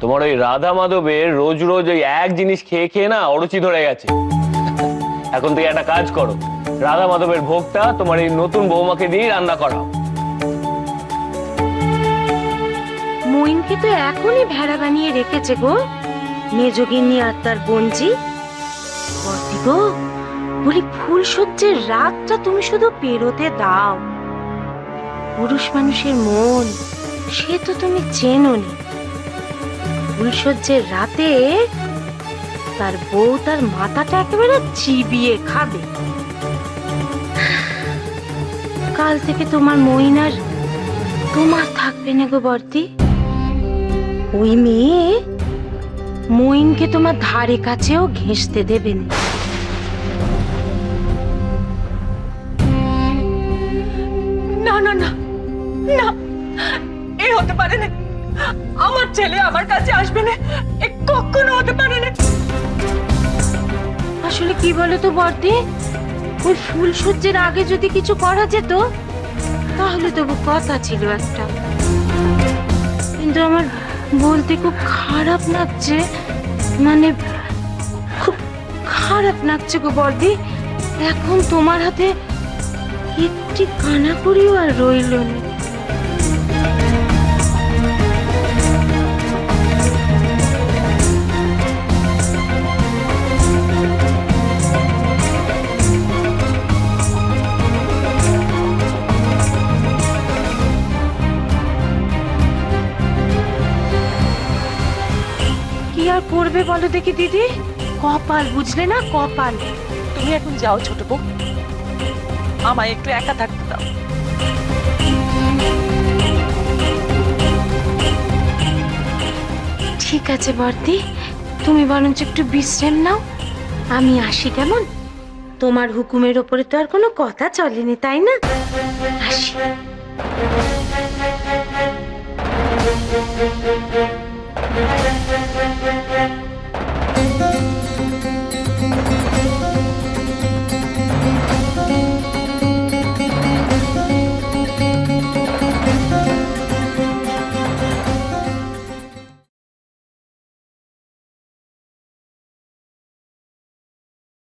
তোমার ওই রাধা মাধবের রোজ রোজ ওই এক জিনিস খেয়ে খেয়ে না অরুচি ধরে গেছে। এখন তুই একটা কাজ করো, রাধা মাধবের ভোগটা তোমার এই নতুন বৌমাকে দিয়ে রান্না করাও। মইনকে তো এখনই ভেড়া বানিয়ে রেখেছে গো মেজগিন্নি আর তার বোনজি। বর্দি গো, বলি ফুলসজ্জের রাতটা তুমি শুধু পেরোতে দাও। পুরুষ মানুষের মন সে তো তুমি চেনোনি। ফুলসজ্জের রাতে তার বউ তার মাথাটা একেবারে চিবিয়ে খাবে। কাল থেকে তোমার মইনার তোমার থাকবে না গো বর্দি। ওই মেয়ে মইনকে তোমার ধারে কাছেও ঘেঁষতে দেবে না। না না না না, এ হতে পারে না। আমার ছেলে আমার কাছে আসবে না, এ কখনো হতে পারে না। আসলে কি বলো তো বর্দি, ওই ফুলসজ্জের আগে যদি কিছু করা যেত তাহলে তবু কথা ছিল একটা। কিন্তু আমার বলতে খুব খারাপ লাগছে, মানে খুব খারাপ লাগছে গো বর্দি। এখন তোমার হাতে একটি কানাকড়িও আর রইল না। কি আর করবে বলো দেখি দিদি, কপাল বুঝলে না, কপাল। তুমি এখন যাও ছোট বউ, আমায় একটু একা থাকতে দাও। ঠিক আছে বর্দি, তুমি বরঞ্চ একটু বিশ্রাম নাও, আমি আসি কেমন? তোমার হুকুমের ওপরে তো আর কোনো কথা চলেনি, তাই না? আসি।